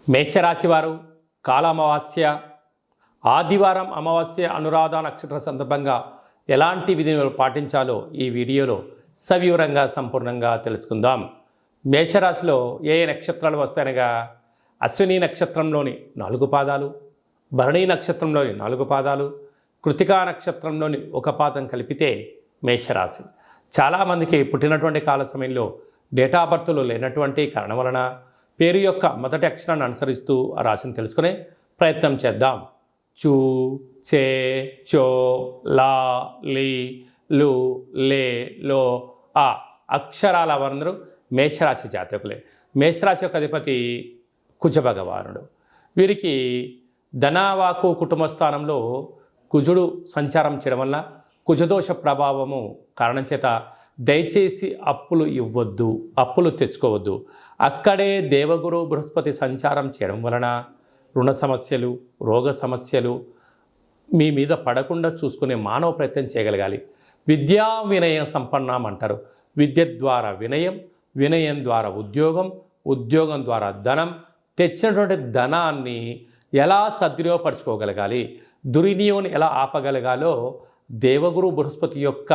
మేషరాశి వారు కాల అమావాస్య ఆదివారం అమావాస్య అనురాధ నక్షత్ర సందర్భంగా ఎలాంటి విధులు పాటించాలో ఈ వీడియోలో సవివరంగా సంపూర్ణంగా తెలుసుకుందాం. మేషరాశిలో ఏ నక్షత్రాలు వస్తాయనగా అశ్విని నక్షత్రంలోని 4 పాదాలు, భరణి నక్షత్రంలోని 4 పాదాలు, కృతికా నక్షత్రంలోని 1 పాదం కలిపితే మేషరాశి. చాలామందికి పుట్టినటువంటి కాల సమయంలో డేటా బర్త్లు లేనటువంటి కారణం వలన పేరు యొక్క మొదటి అక్షరాన్ని అనుసరిస్తూ ఆ రాశిని తెలుసుకునే ప్రయత్నం చేద్దాం. చూ, చే, చో, లా, లి, లు, లే, లో, ఆ అక్షరాల వారందరూ మేషరాశి జాతకులే. మేషరాశి యొక్క అధిపతి కుజ భగవానుడు. వీరికి ధనవాకు కుటుంబ స్థానంలో కుజుడు సంచారం చేయడం వల్ల కుజదోష ప్రభావము కారణం చేత దయచేసి అప్పులు ఇవ్వద్దు, అప్పులు తెచ్చుకోవద్దు. అక్కడే దేవగురు బృహస్పతి సంచారం చేయడం వలన రుణ సమస్యలు, రోగ సమస్యలు మీ మీద పడకుండా చూసుకునే మానవ ప్రయత్నం చేయగలగాలి. విద్యా వినయ సంపన్నం అంటారు. విద్య ద్వారా వినయం, వినయం ద్వారా ఉద్యోగం, ఉద్యోగం ద్వారా ధనం, తెచ్చినటువంటి ధనాన్ని ఎలా సద్వినియోగపరచుకోగలగాలి, దుర్వినియోగం ఎలా ఆపగలగాలో దేవగురు బృహస్పతి యొక్క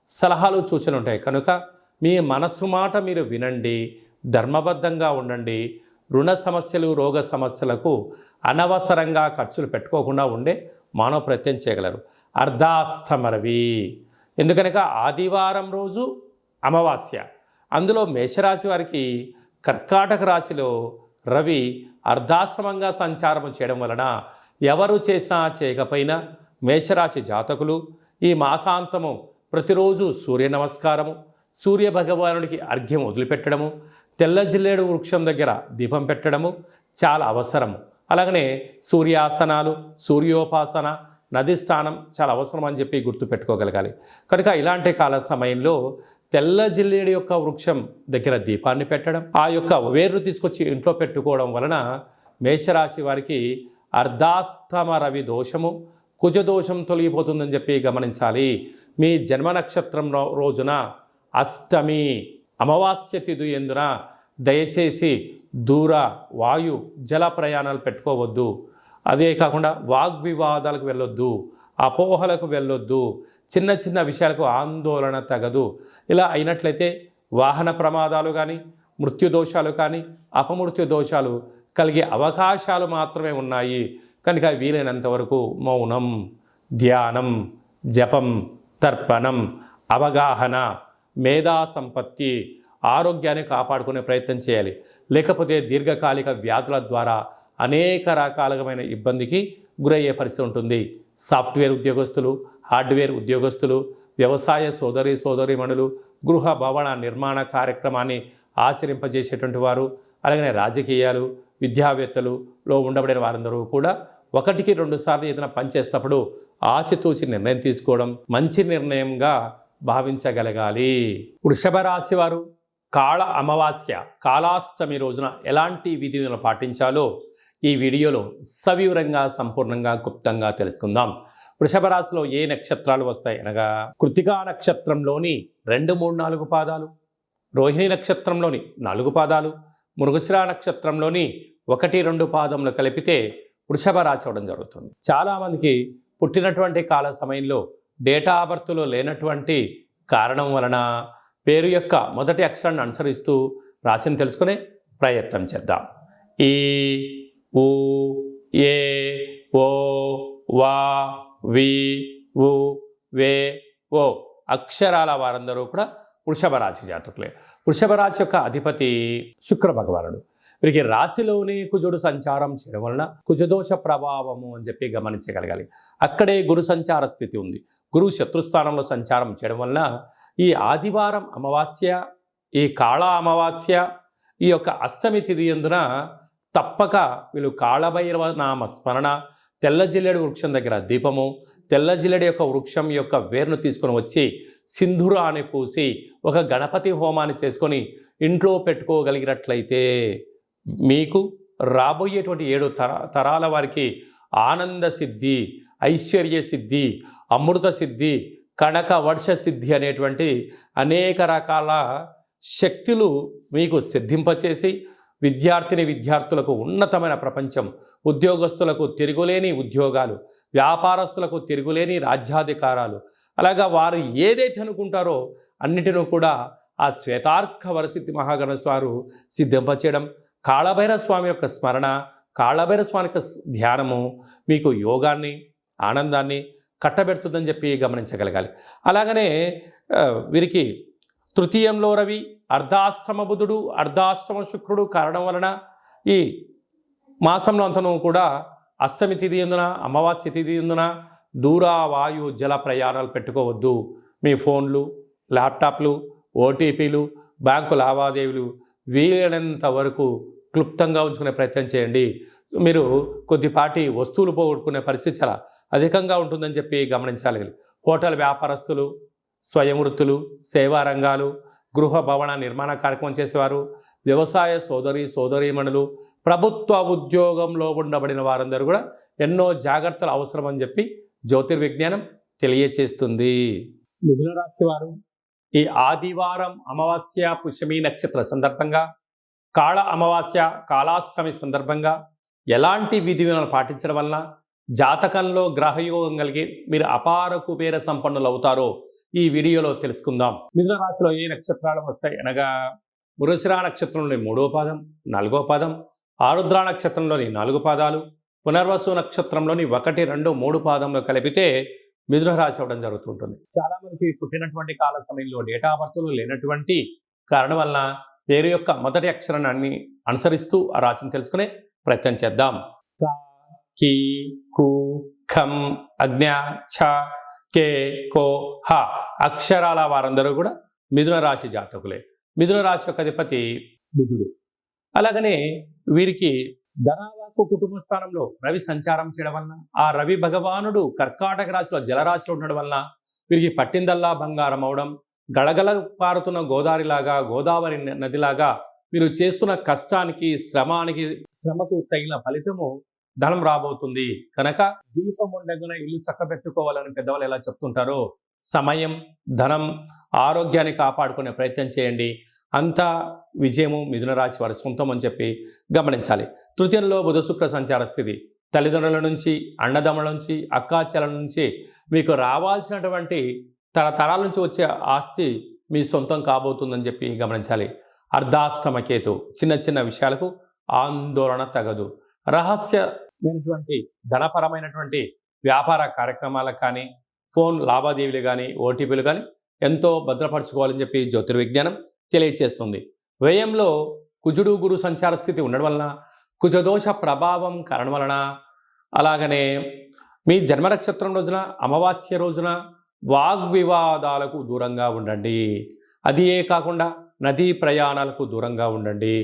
సలహాలు సూచనలు ఉంటాయి. కనుక మీ మనస్సు మాట మీరు వినండి, ధర్మబద్ధంగా ఉండండి. రుణ సమస్యలు, రోగ సమస్యలకు అనవసరంగా ఖర్చులు పెట్టుకోకుండా ఉండే మానవ ప్రయత్నం చేయగలరు. అర్ధాష్టమరవి ఎందుకనగా ఆదివారం రోజు అమావాస్య, అందులో మేషరాశి వారికి కర్కాటక రాశిలో రవి అర్ధాష్టమంగా సంచారం చేయడం వలన ఎవరు చేసినా చేయకపోయినా మేషరాశి జాతకులు ఈ మాసాంతము ప్రతిరోజు సూర్య నమస్కారము, సూర్య భగవానుడికి అర్ఘ్యం వదిలిపెట్టడము, తెల్ల జిల్లేడు వృక్షం దగ్గర దీపం పెట్టడము చాలా అవసరము. అలాగనే సూర్యాసనాలు, సూర్యోపాసన, నది స్నానం చాలా అవసరం అని చెప్పి గుర్తుపెట్టుకోగలగాలి. కనుక ఇలాంటి కాల సమయంలో తెల్ల జిల్లేడు యొక్క వృక్షం దగ్గర దీపాన్ని పెట్టడం, ఆ యొక్క వేర్లు తీసుకొచ్చి ఇంట్లో పెట్టుకోవడం వలన మేషరాశి వారికి అర్ధాస్తమ రవి దోషము, కుజదోషం తొలగిపోతుందని చెప్పి గమనించాలి. మీ జన్మ నక్షత్రం రోజున అష్టమి అమావాస్య తిథి ఎందున దయచేసి దూర వాయు జల ప్రయాణాలు పెట్టుకోవద్దు. అదే కాకుండా వాగ్వివాదాలకు వెళ్ళొద్దు, అపోహలకు వెళ్ళొద్దు, చిన్న చిన్న విషయాలకు ఆందోళన తగదు. ఇలా అయినట్లయితే వాహన ప్రమాదాలు కానీ, మృత్యుదోషాలు కానీ, అపమృత్యు దోషాలు కలిగే అవకాశాలు మాత్రమే ఉన్నాయి. కనుక వీలైనంత వరకు మౌనం, ధ్యానం, జపం, తర్పణం, అవగాహన, మేధా సంపత్తి, ఆరోగ్యాన్ని కాపాడుకునే ప్రయత్నం చేయాలి. లేకపోతే దీర్ఘకాలిక వ్యాధుల ద్వారా అనేక రకాలమైన ఇబ్బందికి గురయ్యే పరిస్థితి ఉంటుంది. సాఫ్ట్వేర్ ఉద్యోగస్తులు, హార్డ్వేర్ ఉద్యోగస్తులు, వ్యవసాయ సోదరీమణులు, గృహ భవన నిర్మాణ కార్యక్రమాన్ని ఆచరింపజేసేటువంటి వారు, అలాగే రాజకీయాలు, విద్యావేత్తలులో ఉండబడిన వారందరూ కూడా 1కి 2 సార్లు ఏదైనా పనిచేసేటప్పుడు ఆచితూచి నిర్ణయం తీసుకోవడం మంచి నిర్ణయంగా భావించగలగాలి. వృషభ రాశి వారు కాళ అమావాస్య కాలాష్టమి రోజున ఎలాంటి విధులను పాటించాలో ఈ వీడియోలో సవివరంగా సంపూర్ణంగా క్లుప్తంగా తెలుసుకుందాం. వృషభ రాశిలో ఏ నక్షత్రాలు వస్తాయి అనగా కృతికా నక్షత్రంలోని 2, 3, 4 పాదాలు, రోహిణి నక్షత్రంలోని 4 పాదాలు, మృగశిర నక్షత్రంలోని 1, 2 పాదములు కలిపితే వృషభ రాశి అవ్వడం జరుగుతుంది. చాలామందికి పుట్టినటువంటి కాల సమయంలో డేటా బర్త్లో లేనటువంటి కారణం వలన పేరు యొక్క మొదటి అక్షరాన్ని అనుసరిస్తూ రాశిని తెలుసుకునే ప్రయత్నం చేద్దాం. ఈ, ఊ, ఏ, ఓ, వా, వి, ఉ, వే, ఓ అక్షరాల వారందరూ కూడా వృషభ రాశి జాతకులే. వృషభ రాశి యొక్క అధిపతి శుక్ర భగవానుడు. వీరికి రాశిలోని కుజుడు సంచారం చేయడం వలన కుజదోష ప్రభావము అని చెప్పి గమనించగలగాలి. అక్కడే గురు సంచార స్థితి ఉంది. గురువు శత్రుస్థానంలో సంచారం చేయడం వలన ఈ ఆదివారం అమావాస్య, ఈ కాళ అమావాస్య, ఈ యొక్క అష్టమి తిథి ఎందున తప్పక వీళ్ళు కాళభైరవ నామ స్మరణ, తెల్ల జిల్లేడు వృక్షం దగ్గర దీపము, తెల్ల జిల్లేడు యొక్క వృక్షం యొక్క వేరును తీసుకొని వచ్చి సింధూరాన్ని పూసి ఒక గణపతి హోమాన్ని చేసుకొని ఇంట్లో పెట్టుకోగలిగినట్లయితే మీకు రాబోయేటువంటి 7 తరాల వారికి ఆనంద సిద్ధి, ఐశ్వర్య సిద్ధి, అమృత సిద్ధి, కనక వర్ష సిద్ధి అనేటువంటి అనేక రకాల శక్తులు మీకు సిద్ధింపచేసి విద్యార్థులకు ఉన్నతమైన ప్రపంచం, ఉద్యోగస్తులకు తిరుగులేని ఉద్యోగాలు, వ్యాపారస్తులకు తిరుగులేని రాజ్యాధికారాలు, అలాగా వారు ఏదైతే అనుకుంటారో అన్నిటినూ కూడా ఆ శ్వేతార్క వరసిద్ధి మహాగణేశ వారు సిద్ధింపచేయడం, కాళభైరవ స్వామి యొక్క స్మరణ, కాళభైరవ స్వామి యొక్క ధ్యానము మీకు యోగాన్ని, ఆనందాన్ని కట్టబెడుతుందని చెప్పి గమనించగలగాలి. అలాగనే వీరికి తృతీయంలో రవి, అర్ధాష్టమ బుధుడు, అర్ధాష్టమ శుక్రుడు కారణం వలన ఈ మాసంలో అంతను కూడా అష్టమి తిథి ఎందున, అమావాస్య తిథి ఎందున దూర వాయు జల ప్రయాణాలు పెట్టుకోవద్దు. మీ ఫోన్లు, ల్యాప్టాప్లు, ఓటీపీలు, బ్యాంకు లావాదేవీలు వీలైనంత వరకు క్లుప్తంగా ఉంచుకునే ప్రయత్నం చేయండి. మీరు కొద్దిపాటి వస్తువులు పోగొట్టుకునే పరిస్థితి చాలా అధికంగా ఉంటుందని చెప్పి గమనించాలి. హోటల్ వ్యాపారస్తులు, స్వయం వృత్తులు, సేవా రంగాలు, గృహ భవన నిర్మాణ కార్యక్రమం చేసేవారు, వ్యవసాయ సోదరీమణులు, ప్రభుత్వ ఉద్యోగంలో ఉండబడిన వారందరూ కూడా ఎన్నో జాగ్రత్తలు అవసరం అని చెప్పి జ్యోతిర్విజ్ఞానం తెలియచేస్తుంది. మిథున రాశి వారు ఈ ఆదివారం అమావాస్య పుష్యమి నక్షత్ర సందర్భంగా, కాళ అమావాస్య కాళాష్టమి సందర్భంగా ఎలాంటి విధి విధానాలు పాటించడం వలన జాతకంలో గ్రహయోగం కలిగి మీరు అపార కుబేర సంపన్నులు అవుతారో ఈ వీడియోలో తెలుసుకుందాం. మిథున రాశిలో ఏ నక్షత్రాలు వస్తాయి అనగా మృగశిర నక్షత్రంలోని 3వ పాదం, 4వ పాదం, ఆరుద్ర నక్షత్రంలోని 4 పాదాలు, పునర్వసు నక్షత్రంలోని 1, 2, 3 పాదంలో కలిపితే మిథున రాశి అవ్వడం జరుగుతుంటుంది. చాలా మందికి పుట్టినటువంటి కాల సమయంలో డేటా బర్త్లు లేనటువంటి కారణం వలన పేరు యొక్క మొదటి అక్షరాన్ని అనుసరిస్తూ ఆ రాశిని తెలుసుకునే ప్రయత్నం చేద్దాం. క, కి, కు, ఖం, అజ్ఞ, ఛ, కే, కో, హ అక్షరాల వారందరూ కూడా మిథున రాశి జాతకులే. మిథున రాశి యొక్క అధిపతి బుధుడు. అలాగనే వీరికి ధనవాకు కుటుంబ స్థానంలో రవి సంచారం చేయడం వలన, ఆ రవి భగవానుడు కర్కాటక రాశిలో జలరాశిలో ఉండడం వలన వీరికి పట్టిందల్లా బంగారం అవడం, గళగళ పారుతున్న గోదావరి నదిలాగా మీరు చేస్తున్న కష్టానికి, శ్రమకు తగిన ఫలితము ధనం రాబోతుంది. కనుక దీపం ఉండగానే ఇల్లు చక్కబెట్టుకోవాలని పెద్దవాళ్ళు ఎలా చెప్తుంటారో సమయం, ధనం, ఆరోగ్యాన్ని కాపాడుకునే ప్రయత్నం చేయండి. అంతా విజయము మిథున రాశి వారి సొంతం అని చెప్పి గమనించాలి. తృతీయంలో బుధ శుక్ర సంచార స్థితి తల్లిదండ్రుల నుంచి, అన్నదమ్ముల నుంచి, అక్కాచెల నుంచి మీకు రావాల్సినటువంటి తరతరాల నుంచి వచ్చే ఆస్తి మీ సొంతం కాబోతుందని చెప్పి గమనించాలి. అర్ధాష్టమ కేతు చిన్న చిన్న విషయాలకు ఆందోళన తగదు. రహస్యమైనటువంటి ధనపరమైనటువంటి వ్యాపార కార్యక్రమాలకు కానీ, ఫోన్ లావాదేవీలు కానీ, ఓటీపీలు కానీ ఎంతో భద్రపరచుకోవాలని చెప్పి జ్యోతిర్విజ్ఞానం తెలియచేస్తుంది. వ్యయంలో కుజుడు గురు సంచార స్థితి ఉండడం వలన, కుజదోష ప్రభావం కారణం వలన, అలాగనే మీ జన్మ నక్షత్రం రోజున, అమావాస్య రోజున వాగ్వివాదాలకు దూరంగా ఉండండి. అదియే కాకుండా నదీ ప్రయాణాలకు దూరంగా ఉండండి.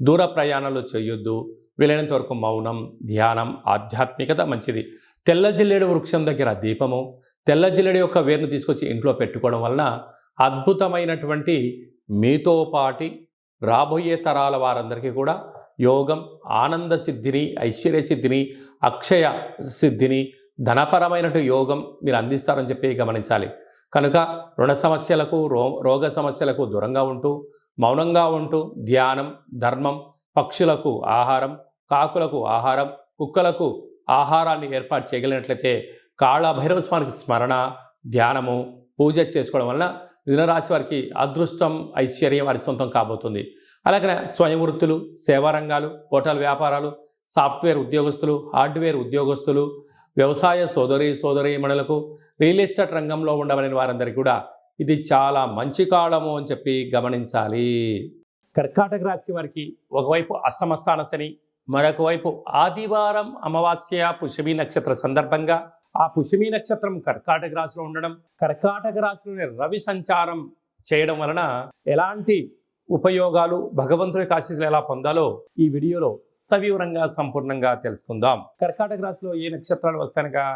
దూర ప్రయాణాలు చేయొద్దు. వీలైనంత వరకు మౌనం, ధ్యానం, ఆధ్యాత్మికత మంచిది. తెల్ల జిల్లేడు వృక్షం దగ్గర దీపము, తెల్ల జిల్లేడు యొక్క వేరును తీసుకొచ్చి ఇంట్లో పెట్టుకోవడం వలన అద్భుతమైనటువంటి మీతో పాటి రాబోయే తరాల వారందరికీ కూడా యోగం, ఆనంద సిద్ధిని, ఐశ్వర్య సిద్ధిని, అక్షయ సిద్ధిని, ధనపరమైనటు యోగం మీరు అందిస్తారని చెప్పి గమనించాలి. కనుక రుణ సమస్యలకు, రోగ సమస్యలకు దూరంగా ఉంటూ, మౌనంగా ఉంటూ ధ్యానం, ధర్మం, పక్షులకు ఆహారం, కాకులకు ఆహారం, కుక్కలకు ఆహారాన్ని ఏర్పాటు చేయగలిగినట్లయితే కాళభైరవ స్వామికి స్మరణ, ధ్యానము, పూజ చేసుకోవడం వలన మిథున రాశి వారికి అదృష్టం, ఐశ్వర్యం వారి సొంతం కాబోతుంది. అలాగే స్వయం వృత్తులు, సేవా రంగాలు, హోటల్ వ్యాపారాలు, సాఫ్ట్వేర్ ఉద్యోగస్తులు, హార్డ్వేర్ ఉద్యోగస్తులు, వ్యవసాయ సోదరీమణులకు, రియల్ ఎస్టేట్ రంగంలో ఉండబడిన వారందరికీ కూడా ఇది చాలా మంచి కాలము అని చెప్పి గమనించాలి. కర్కాటక రాశి వారికి ఒకవైపు అష్టమస్థాన శని, మరొక వైపు ఆదివారం అమావాస్య పుష్యమి నక్షత్ర సందర్భంగా ఆ పుష్యమి నక్షత్రం కర్కాటక రాశిలో ఉండడం, కర్కాటక రాశిలోని రవి సంచారం చేయడం వలన ఎలాంటి ఉపయోగాలు, భగవంతుడి ఆశీస్సులు ఎలా పొందాలో ఈ వీడియోలో సవివరంగా సంపూర్ణంగా తెలుసుకుందాం. కర్కాటక రాశిలో ఏ నక్షత్రాలు వస్తాయనగా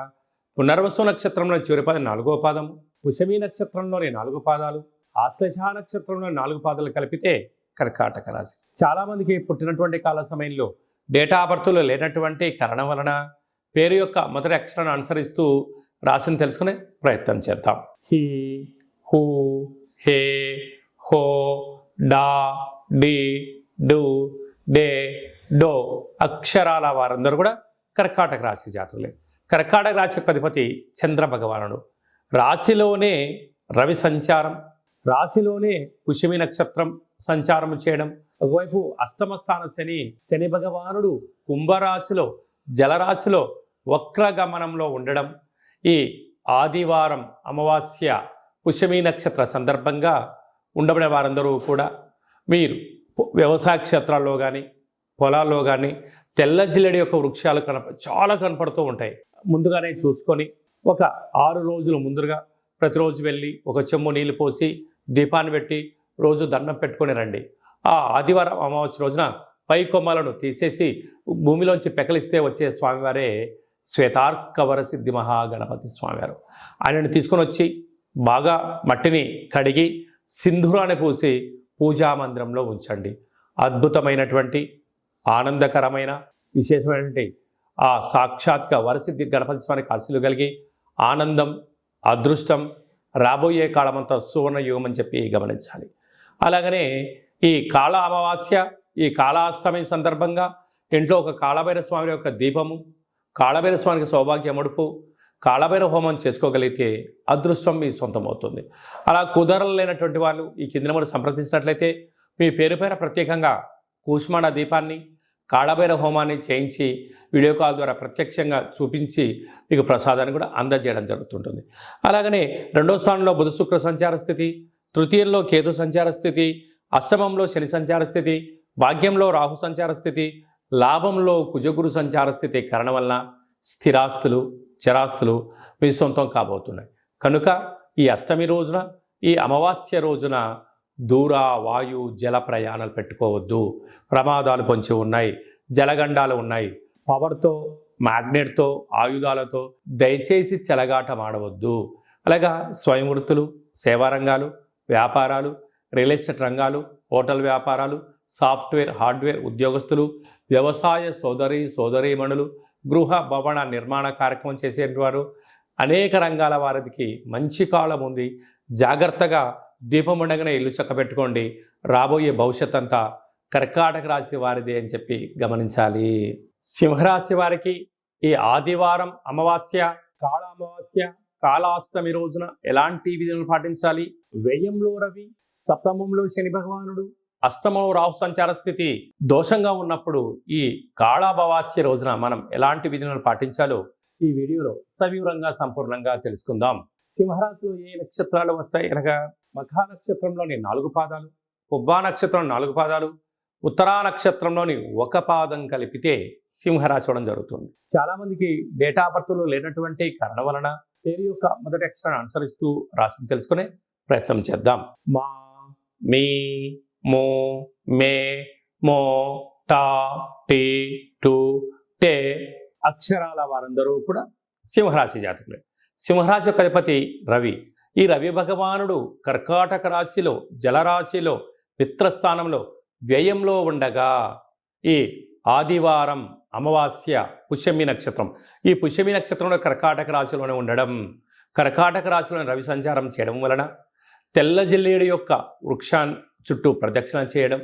పునర్వసు నక్షత్రంలో చివరి పాదం 4వ పాదం, పుష్యమి నక్షత్రంలోని 4 పాదాలు, ఆశ్లేష నక్షత్రంలో 4 పాదాలు కలిపితే కర్కాటక రాశి. చాలామందికి పుట్టినటువంటి కాల సమయంలో డేటా బర్త్లు లేనటువంటి కారణం వలన పేరు యొక్క మొదటి అక్షరాన్ని అనుసరిస్తూ రాశిని తెలుసుకునే ప్రయత్నం చేద్దాం. హి, హు, హే, హో, డా, డి, డు, డే, డో అక్షరాల వారందరూ కూడా కర్కాటక రాశి జాతకులే. కర్కాటక రాశి యొక్క అధిపతి చంద్ర భగవానుడు. రాశిలోనే రవి సంచారం, రాశిలోనే పుష్యమి నక్షత్రం సంచారం చేయడం, ఒకవైపు అష్టమ స్థాన శని భగవానుడు కుంభరాశిలో జలరాశిలో వక్రగమనంలో ఉండడం, ఈ ఆదివారం అమావాస్య పుష్యమి నక్షత్ర సందర్భంగా ఉండబడే వారందరూ కూడా మీరు వ్యవసాయ క్షేత్రాల్లో కానీ పొలాల్లో కానీ తెల్ల జిల్లెడి యొక్క వృక్షాలు చాలా కనపడుతూ ఉంటాయి. ముందుగానే చూసుకొని ఒక 6 రోజుల ముందుగా ప్రతిరోజు వెళ్ళి ఒక చెంబు నీళ్ళు పోసి దీపాన్ని పెట్టి రోజు దండం పెట్టుకొని రండి. ఆ ఆదివారం అమావాస్య రోజున పై కొమ్మలను తీసేసి భూమిలోంచి పెకలిస్తే వచ్చే స్వామివారే శ్వేతార్కవర సిద్ధి మహాగణపతి స్వామివారు. ఆయనను తీసుకొని వచ్చి బాగా మట్టిని కడిగి సింధూరాన్ని పూసి పూజా మందిరంలో ఉంచండి. అద్భుతమైనటువంటి ఆనందకరమైన విశేషమైనటువంటి ఆ సాక్షాత్గా వరసిద్ధి గణపతి స్వామికి ఆశీస్సులు కలిగి ఆనందం అదృష్టం రాబోయే కాలమంతా సువర్ణ యుగం అని చెప్పి గమనించాలి. అలాగనే ఈ కాళ అమావాస్య ఈ కాళాష్టమి సందర్భంగా ఇంట్లో ఒక కాళభైరవ స్వామి యొక్క దీపము, కాళభైరవ స్వామికి సౌభాగ్య ముడుపు, కాళభైరవ హోమం చేసుకోగలిగితే అదృష్టం మీ సొంతమవుతుంది. అలా కుదరలేనటువంటి వాళ్ళు ఈ కింద నెంబర్ సంప్రదించినట్లయితే మీ పేరు పైన ప్రత్యేకంగా కూష్మాండ దీపాన్ని కాళభైరవ హోమాన్ని చేయించి వీడియో కాల్ ద్వారా ప్రత్యక్షంగా చూపించి మీకు ప్రసాదాన్ని కూడా అందజేయడం జరుగుతుంటుంది. అలాగనే 2వ స్థానంలో బుధ శుక్ర సంచార స్థితి, తృతీయంలో కేతు సంచార స్థితి, అష్టమంలో శని సంచార స్థితి, భాగ్యంలో రాహు సంచార స్థితి, లాభంలో కుజగురు సంచార స్థితి కారణం వలన స్థిరాస్తులు చరాస్తులు మీ సొంతం కాబోతున్నాయి. కనుక ఈ అష్టమి రోజున ఈ అమావాస్య రోజున దూర వాయు జల ప్రయాణాలు పెట్టుకోవద్దు. ప్రమాదాలు పొంచి ఉన్నాయి, జలగండాలు ఉన్నాయి. పవర్తో మ్యాగ్నెట్తో ఆయుధాలతో దయచేసి చెలగాటం ఆడవద్దు. అలాగా స్వయం వృత్తులు, సేవా రంగాలు, వ్యాపారాలు, రియల్ ఎస్టేట్ రంగాలు, హోటల్ వ్యాపారాలు, సాఫ్ట్వేర్ హార్డ్వేర్ ఉద్యోగస్తులు, వ్యవసాయ సోదరీమణులు, గృహ భవన నిర్మాణ కార్యక్రమం చేసేవారు, అనేక రంగాల వారికి మంచి కాలం ఉంది. జాగ్రత్తగా దీపం ఉండగానే ఇల్లు చక్కబెట్టుకోండి. రాబోయే భవిష్యత్ అంతా కర్కాటక రాశి వారిదే అని చెప్పి గమనించాలి. సింహరాశి వారికి ఈ ఆదివారం అమావాస్య కాళ అమావాస్య కాళాష్టమి రోజున ఎలాంటి విధులను పాటించాలి? వ్యయంలో రవి, సప్తమంలో శని భగవానుడు, అష్టమంలో రాహు సంచార స్థితి దోషంగా ఉన్నప్పుడు ఈ కాళామావాస్య రోజున మనం ఎలాంటి విధులను పాటించాలో ఈ వీడియోలో సవివరంగా సంపూర్ణంగా తెలుసుకుందాం. సింహరాశిలో ఏ నక్షత్రాలు వస్తాయి అనగా మఖా నక్షత్రంలోని 4 పాదాలు, పుబ్బా నక్షత్రం 4 పాదాలు, ఉత్తరా నక్షత్రంలోని 1 పాదం కలిపితే సింహరాశి అవడం జరుగుతుంది. చాలా మందికి డేటా బర్త్లు లేనటువంటి కారణం వలన పేరు యొక్క మొదటి అక్షరాన్ని అనుసరిస్తూ రాశిని తెలుసుకునే ప్రయత్నం చేద్దాం. మా, మీ, మో, మే, మో, టా, టీ, టు, టే అక్షరాల వారందరూ కూడా సింహరాశి జాతకులే. సింహరాశి యొక్క అధిపతి రవి. ఈ రవి భగవానుడు కర్కాటక రాశిలో జలరాశిలో మిత్రస్థానంలో వ్యయంలో ఉండగా ఈ ఆదివారం అమావాస్య పుష్యమి నక్షత్రం, ఈ పుష్యమి నక్షత్రంలో కర్కాటక రాశిలోనే ఉండడం, కర్కాటక రాశిలో రవి సంచారం చేయడం వలన తెల్ల జిల్లేడు యొక్క వృక్షాన్ని చుట్టూ ప్రదక్షిణ చేయడం,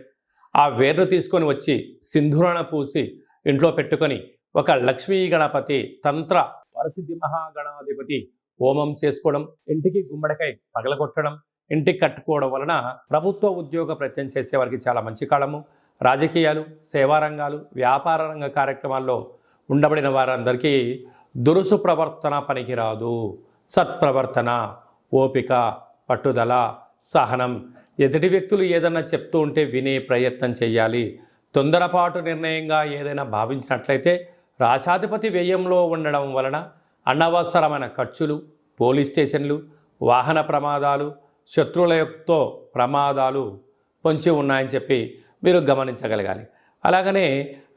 ఆ వేర్లు తీసుకొని వచ్చి సింధూరణ పూసి ఇంట్లో పెట్టుకొని ఒక లక్ష్మీ గణపతి తంత్ర వరసిద్ధి మహాగణాధిపతి హోమం చేసుకోవడం, ఇంటికి గుమ్మడికాయ పగలగొట్టడం, ఇంటికి కట్టుకోవడం వలన ప్రభుత్వ ఉద్యోగ ప్రయత్నం చేసే వారికి చాలా మంచి కాలము. రాజకీయాలు, సేవా రంగాలు, వ్యాపార రంగ కార్యక్రమాల్లో ఉండబడిన వారందరికీ దురుసు ప్రవర్తన పనికిరాదు. సత్ప్రవర్తన, ఓపిక, పట్టుదల, సహనం, ఎదుటి వ్యక్తులు ఏదన్నా చెప్తూ ఉంటే వినే ప్రయత్నం చేయాలి. తొందరపాటు నిర్ణయంగా ఏదైనా భావించినట్లయితే రాశాధిపతి వ్యయంలో ఉండడం వలన అనవసరమైన ఖర్చులు, పోలీస్ స్టేషన్లు, వాహన ప్రమాదాలు, శత్రువులతో ప్రమాదాలు పొంచి ఉన్నాయని చెప్పి మీరు గమనించగలగాలి. అలాగనే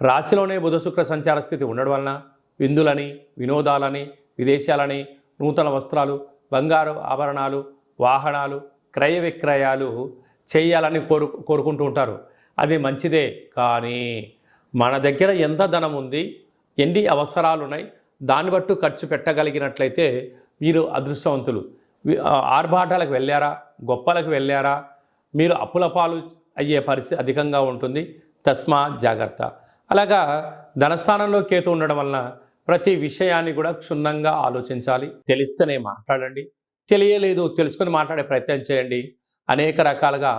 రాశిలోనే బుధ శుక్ర సంచార స్థితి ఉండడం వలన విందులని, వినోదాలని, విదేశాలని, నూతన వస్త్రాలు, బంగారు ఆభరణాలు, వాహనాలు, క్రయ విక్రయాలు చేయాలని కోరుకుంటూ ఉంటారు. అది మంచిదే. కానీ మన దగ్గర ఎంత ధనం ఉంది, ఎన్ని అవసరాలు ఉన్నాయి, దాన్ని బట్టు ఖర్చు పెట్టగలిగినట్లయితే మీరు అదృష్టవంతులు. ఆర్భాటాలకు వెళ్ళారా, గొప్పలకు వెళ్ళారా, మీరు అప్పుల పాలు అయ్యే పరిస్థితి అధికంగా ఉంటుంది. తస్మాత్ జాగ్రత్త. అలాగా ధనస్థానంలో కేతు ఉండడం వలన ప్రతి విషయాన్ని కూడా క్షుణ్ణంగా ఆలోచించాలి. తెలిస్తేనే మాట్లాడండి, తెలియలేదు తెలుసుకొని మాట్లాడే ప్రయత్నం చేయండి. అనేక రకాలుగా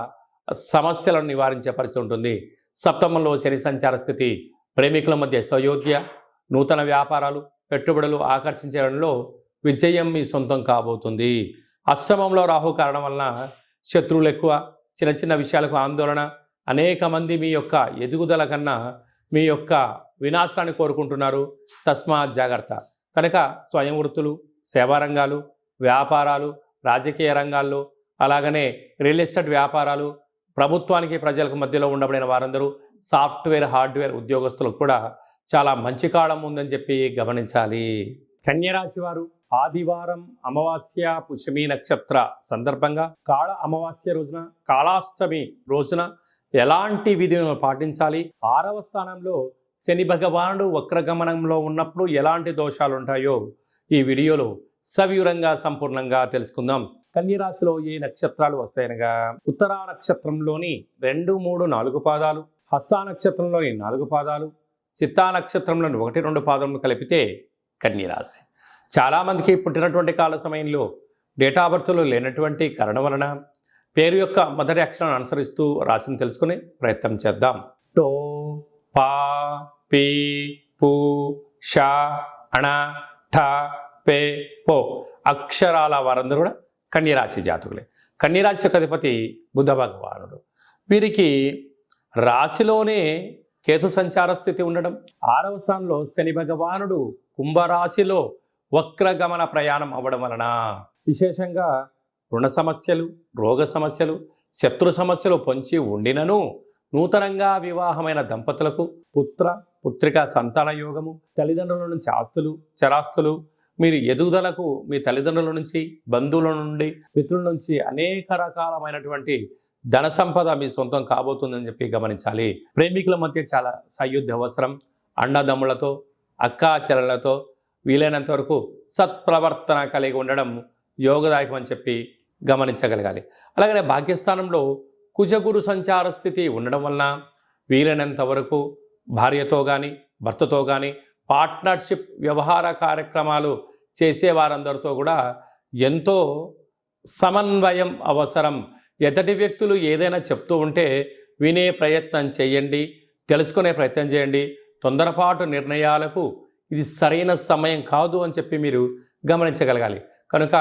సమస్యలను నివారించే పరిస్థితి ఉంటుంది. సప్తమంలో శని సంచార స్థితి ప్రేమికుల మధ్య సయోధ్య, నూతన వ్యాపారాలు, పెట్టుబడులు ఆకర్షించడంలో విజయం మీ సొంతం కాబోతుంది. అష్టమంలో రాహు కారణం వలన శత్రువులు ఎక్కువ, చిన్న చిన్న విషయాలకు ఆందోళన, అనేక మంది మీ యొక్క ఎదుగుదల కన్నా మీ యొక్క వినాశాన్ని కోరుకుంటున్నారు. తస్మాత్ జాగ్రత్త. కనుక స్వయం వృత్తులు, సేవా రంగాలు, వ్యాపారాలు, రాజకీయ రంగాల్లో, అలాగనే రియల్ ఎస్టేట్ వ్యాపారాలు, ప్రభుత్వానికి ప్రజలకు మధ్యలో ఉండబడిన వారందరూ, సాఫ్ట్వేర్ హార్డ్వేర్ ఉద్యోగస్తులకు కూడా చాలా మంచి కాలం ఉందని చెప్పి గమనించాలి. కన్యరాశి వారు ఆదివారం అమావాస్య పుష్యమి నక్షత్ర సందర్భంగా కాళ అమావాస్య రోజున, కాళాష్టమి రోజున ఎలాంటి విధులను పాటించాలి, 6వ స్థానంలో శని భగవానుడు వక్రగమనంలో ఉన్నప్పుడు ఎలాంటి దోషాలు ఉంటాయో ఈ వీడియోలో సవివరంగా సంపూర్ణంగా తెలుసుకుందాం. కన్యరాశిలో ఏ నక్షత్రాలు వస్తాయనగా ఉత్తరా నక్షత్రంలోని 2, 3, 4 పాదాలు, హస్తా నక్షత్రంలోని 4 పాదాలు, చిత్తా నక్షత్రంలోని 1, 2 పాదములు కలిపితే కన్యరాశి. చాలామందికి పుట్టినటువంటి కాల సమయంలో డేటా బర్త్లో లేనటువంటి కారణం వలన పేరు యొక్క మొదటి అక్షరాన్ని అనుసరిస్తూ రాశిని తెలుసుకునే ప్రయత్నం చేద్దాం. టో, పా, పీ, పు, షా, అణ, ఠ, పే, పో అక్షరాల వారందరూ కూడా కన్యరాశి జాతకులే. కన్యరాశి యొక్క అధిపతి బుధ భగవానుడు. వీరికి రాశిలోనే కేతు సంచార స్థితి ఉండడం, 6వ స్థానంలో శని భగవానుడు కుంభరాశిలో వక్రగమన ప్రయాణం అవ్వడం వలన విశేషంగా రుణ సమస్యలు, రోగ సమస్యలు, శత్రు సమస్యలు పొంచి ఉండినను నూతనంగా వివాహమైన దంపతులకు పుత్ర పుత్రిక సంతాన యోగము, తల్లిదండ్రుల నుంచి ఆస్తులు చరాస్తులు, మీరు ఎదుగుదలకు మీ తల్లిదండ్రుల నుంచి, బంధువుల నుండి, మిత్రుల నుంచి అనేక రకాలమైనటువంటి ధన సంపద మీ సొంతం కాబోతుందని చెప్పి గమనించాలి. ప్రేమికుల మధ్య చాలా సాయుధ్య అవసరం. అన్నదమ్ములతో, అక్కా చెల్లెలతో వీలైనంత వరకు సత్ప్రవర్తన కలిగి ఉండడం యోగదాయకం అని చెప్పి గమనించగలగాలి. అలాగనే భాగ్యస్థానంలో కుజగురు సంచార స్థితి ఉండడం వలన వీలైనంత వరకు భార్యతో కానీ, భర్తతో కానీ పార్ట్నర్షిప్ వ్యవహార కార్యక్రమాలు చేసే వారందరితో కూడా ఎంతో సమన్వయం అవసరం. ఎదుటి వ్యక్తులు ఏదైనా చెప్తూ ఉంటే వినే ప్రయత్నం చేయండి, తెలుసుకునే ప్రయత్నం చేయండి. తొందరపాటు నిర్ణయాలకు ఇది సరైన సమయం కాదు అని చెప్పి మీరు గమనించగలగాలి. కనుక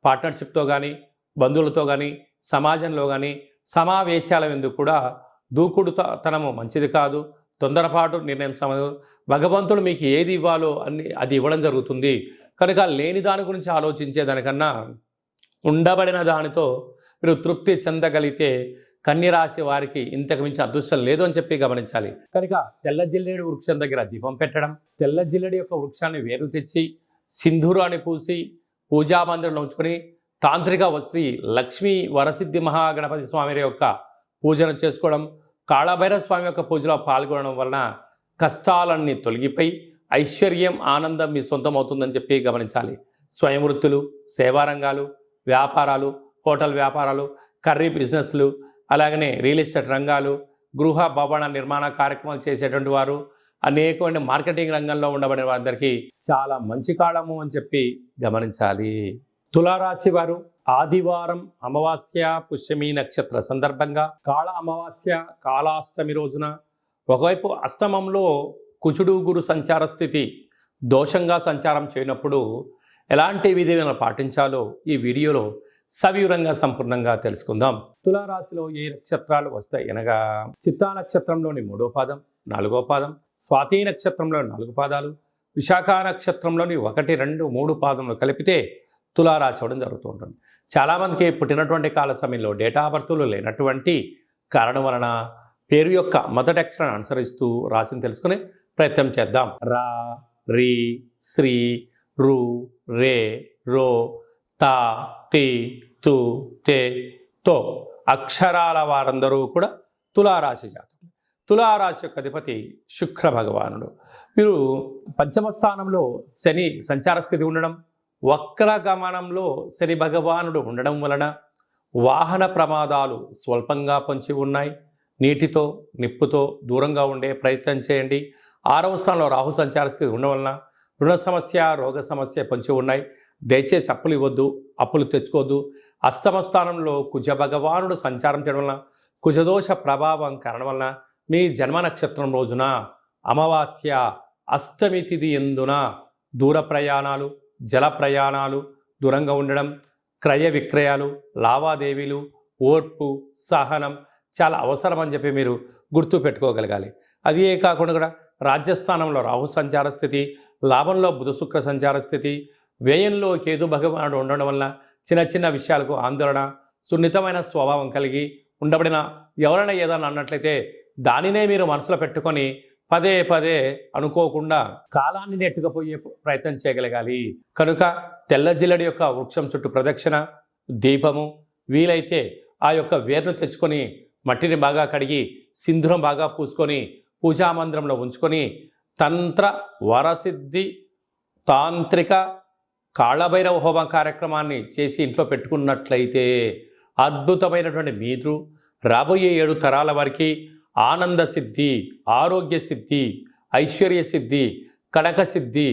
పార్ట్నర్షిప్తో కానీ, బంధువులతో కానీ, సమాజంలో కానీ సమావేశాల ఎందుకు కూడా దూకుడుతనము మంచిది కాదు. తొందరపాటు నిర్ణయం సమయం. భగవంతుడు మీకు ఏది ఇవ్వాలో అది ఇవ్వడం జరుగుతుంది. కనుక లేని దాని గురించి ఆలోచించే దానికన్నా ఉండబడిన దానితో మీరు తృప్తి చెందగలిగితే కన్యరాశి వారికి ఇంతకు మించి అదృష్టం లేదు అని చెప్పి గమనించాలి. కనుక తెల్ల జిల్లేడు వృక్షం దగ్గర దీపం పెట్టడం, తెల్ల జిల్లేడు యొక్క వృక్షాన్ని వేరు తెచ్చి సింధూరాన్ని పూసి పూజా మందిరంలో ఉంచుకొని తాంత్రిక శ్రీ లక్ష్మీ వరసిద్ధి మహాగణపతి స్వామి యొక్క పూజను చేసుకోవడం, కాళభైరవ స్వామి యొక్క పూజలో పాల్గొనడం వలన కష్టాలన్నీ తొలగిపోయి ఐశ్వర్యం, ఆనందం మీ సొంతం అవుతుందని చెప్పి గమనించాలి. స్వయం వృత్తులు, సేవా రంగాలు, వ్యాపారాలు, హోటల్ వ్యాపారాలు, కర్రీ బిజినెస్లు, అలాగనే రియల్ ఎస్టేట్ రంగాలు, గృహ భవన నిర్మాణ కార్యక్రమాలు చేసేటువంటి వారు, అనేకమైన మార్కెటింగ్ రంగంలో ఉండబడిన వారందరికీ చాలా మంచి కాలము అని చెప్పి గమనించాలి. తులారాశి వారు ఆదివారం అమావాస్య పుష్యమి నక్షత్ర సందర్భంగా కాళ అమావాస్య కాళాష్టమి రోజున ఒకవైపు అష్టమంలో కుజుడు గురు సంచార స్థితి దోషంగా సంచారం చేయనప్పుడు ఎలాంటి విధులను పాటించాలో ఈ వీడియోలో సవివరంగా సంపూర్ణంగా తెలుసుకుందాం. తులారాశిలో ఏ నక్షత్రాలు వస్తాయి అనగా చిత్తా నక్షత్రంలోని 3వ పాదం, 4వ పాదం, స్వాతి నక్షత్రంలోని 4 పాదాలు, విశాఖ నక్షత్రంలోని 1, 2, 3 పాదములు కలిపితే తులారాశి అవ్వడం జరుగుతూ ఉంటుంది. చాలామందికి పుట్టినటువంటి కాల సమయంలో డేటా బర్త్లు లేనటువంటి కారణం వలన పేరు యొక్క మొదటి అక్షరాన్ని అనుసరిస్తూ రాశిని తెలుసుకునే ప్రయత్నం చేద్దాం. రా, రి, శ్రీ, రు, రే, రో, తా, తి, తు, తే, తో అక్షరాల వారందరూ కూడా తులారాశి జాతకులు. తులారాశి యొక్క అధిపతి శుక్ర భగవానుడు. వీరు పంచమ స్థానంలో శని సంచార స్థితి ఉండడం, వక్రగమనంలో శని భగవానుడు ఉండడం వలన వాహన ప్రమాదాలు స్వల్పంగా పొంచి ఉన్నాయి. నీటితో నిప్పుతో దూరంగా ఉండే ప్రయత్నం చేయండి. 6వ స్థానంలో రాహు సంచార స్థితి ఉండడం వలన రుణ సమస్య, రోగ సమస్య పొంచి ఉన్నాయి. దయచేసి అప్పులు ఇవ్వద్దు, అప్పులు తెచ్చుకోవద్దు. అష్టమ స్థానంలో కుజ భగవానుడు సంచారం చేయడం వలన కుజదోష ప్రభావం కారణం వలన మీ జన్మ నక్షత్రం రోజున అమావాస్య అష్టమి తిథి ఎందున దూర ప్రయాణాలు, జల ప్రయాణాలు, దూరంగా ఉండడం, క్రయ విక్రయాలు, లావాదేవీలు, ఓర్పు, సహనం చాలా అవసరం అని చెప్పి మీరు గుర్తు పెట్టుకోగలగాలి. అది కాకుండా కూడా రాజ్యస్థానంలో రాహు సంచార స్థితి, లాభంలో బుధ శుక్ర సంచార స్థితి, వ్యయంలో కేతు భగవానుడు ఉండడం వల్ల చిన్న చిన్న విషయాలకు ఆందోళన, సున్నితమైన స్వభావం కలిగి ఉండబడిన ఎవరైనా ఏదైనా అన్నట్లయితే దానినే మీరు మనసులో పెట్టుకొని పదే పదే అనుకోకుండా కాలాన్ని నెట్టుకుపోయే ప్రయత్నం చేయగలగాలి. కనుక తెల్ల జిల్లడి యొక్క వృక్షం చుట్టూ ప్రదక్షిణ, దీపము, వీలైతే ఆ యొక్క వేరును తెచ్చుకొని మట్టిని బాగా కడిగి సింధూరం బాగా పూసుకొని పూజామందిరంలో ఉంచుకొని తంత్ర వరసిద్ధి తాంత్రిక కాళభైరవ హోమ కార్యక్రమాన్ని చేసి ఇంట్లో పెట్టుకున్నట్లయితే అద్భుతమైనటువంటి మీరు రాబోయే 7 తరాల వారికి ఆనంద సిద్ధి, ఆరోగ్య సిద్ధి, ఐశ్వర్య సిద్ధి, కనక సిద్ధి,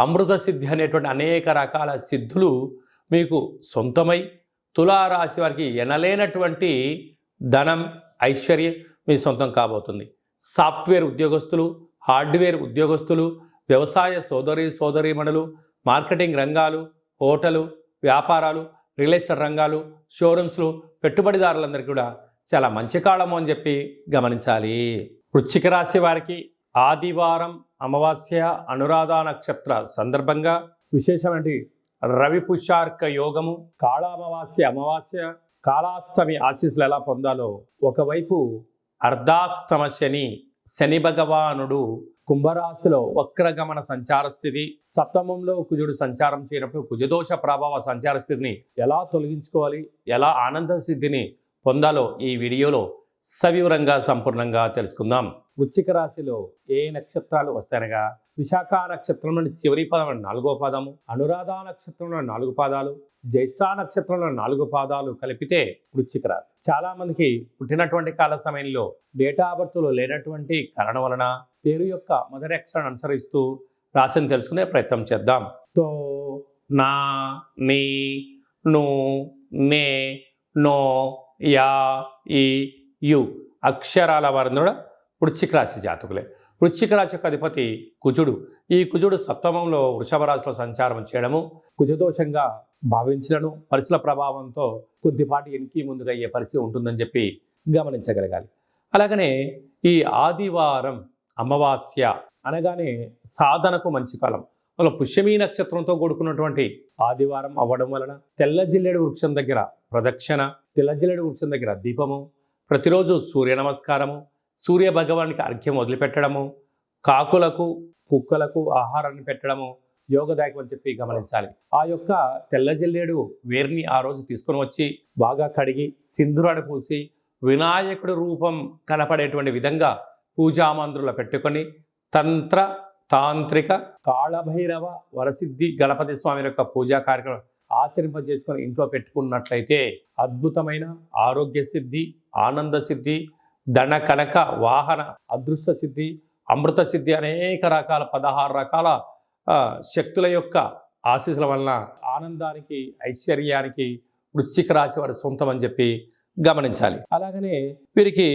అమృత సిద్ధి అనేటువంటి అనేక రకాల సిద్ధులు మీకు సొంతమై తులారాశి వారికి ఎనలేనటువంటి ధనం, ఐశ్వర్యం మీ సొంతం కాబోతుంది. సాఫ్ట్వేర్ ఉద్యోగస్తులు, హార్డ్వేర్ ఉద్యోగస్తులు, వ్యవసాయ సోదరీమణులు, మార్కెటింగ్ రంగాలు, హోటలు, వ్యాపారాలు, రియల్ ఎస్టేట్ రంగాలు, షోరూమ్స్లు, పెట్టుబడిదారులందరికీ కూడా చాలా మంచి కాలము అని చెప్పి గమనించాలి. వృశ్చిక రాశి వారికి ఆదివారం అమావాస్య అనురాధ నక్షత్ర సందర్భంగా విశేషమైన రవి పుష్యార్క యోగము, అమావాస్య, కాళాష్టమి ఆశీస్సులు ఎలా పొందాలో, ఒకవైపు అర్ధాష్టమ శని భగవానుడు కుంభరాశిలో వక్రగమన సంచార స్థితి, సప్తమంలో కుజుడు సంచారం చేయనప్పుడు కుజదోష ప్రభావ సంచార స్థితిని ఎలా తొలగించుకోవాలి, ఎలా ఆనంద సిద్ధిని పొందాలో ఈ వీడియోలో సవివరంగా సంపూర్ణంగా తెలుసుకుందాం. వృశ్చిక రాశిలో ఏ నక్షత్రాలు వస్తాయనగా విశాఖ నక్షత్రంలోని చివరి పదం 4వ పాదము, అనురాధ నక్షత్రంలో 4 పాదాలు, జ్యేష్ఠ నక్షత్రంలో 4 పాదాలు కలిపితే వృశ్చిక రాశి. చాలా మందికి పుట్టినటువంటి కాల సమయంలో డేటా ఆఫ్ బర్త్లో లేనటువంటి కారణం వలన పేరు యొక్క మొదటి అక్షరాన్ని అనుసరిస్తూ రాశిని తెలుసుకునే ప్రయత్నం చేద్దాం. తో, నా, నీ, ను, నే, నో, యా, ఈ, యు అక్షరాల వారందరూ వృశ్చిక రాశి జాతకులే. వృశ్చిక రాశి యొక్క అధిపతి కుజుడు. ఈ కుజుడు సప్తమంలో వృషభ రాశిలో సంచారం చేయడము కుజదోషంగా భావించడము, పరిస్థితుల ప్రభావంతో కొద్దిపాటి వెనక్కి ముందుగా అయ్యే పరిస్థితి ఉంటుందని చెప్పి గమనించగలగాలి. అలాగనే ఈ ఆదివారం అమావాస్య అనగానే సాధనకు మంచి కాలం. అలా పుష్యమీ నక్షత్రంతో కూడుకున్నటువంటి ఆదివారం అవ్వడం వలన తెల్ల జిల్లేడు వృక్షం దగ్గర ప్రదక్షిణ, తెల్ల జిల్లేడు వృక్షం దగ్గర దీపము, ప్రతిరోజు సూర్య నమస్కారము, సూర్య భగవానికి అర్ఘ్యం వదిలిపెట్టడము, కాకులకు, కుక్కలకు ఆహారాన్ని పెట్టడము యోగదాయకం అని చెప్పి గమనించాలి. ఆ యొక్క తెల్ల జిల్లేడు వేరుని ఆ రోజు తీసుకొని వచ్చి బాగా కడిగి సింధూరాన్ని పూసి వినాయకుడి రూపం కనపడేటువంటి విధంగా పూజామందిరంలో పెట్టుకొని తంత్ర తాంత్రిక కాళభైరవ వరసిద్ధి గణపతి స్వామి యొక్క పూజా కార్యక్రమం ఆచరింపజేసుకొని ఇంట్లో పెట్టుకున్నట్లయితే అద్భుతమైన ఆరోగ్య సిద్ధి, ఆనంద సిద్ధి, ధన కనక వాహన అదృష్ట సిద్ధి, అమృత సిద్ధి అనేక రకాల 16 రకాల శక్తుల యొక్క ఆశీస్సుల వలన ఆనందానికి, ఐశ్వర్యానికి వృశ్చిక రాశి వారి సొంతం అని చెప్పి గమనించాలి. అలాగనే వీరికి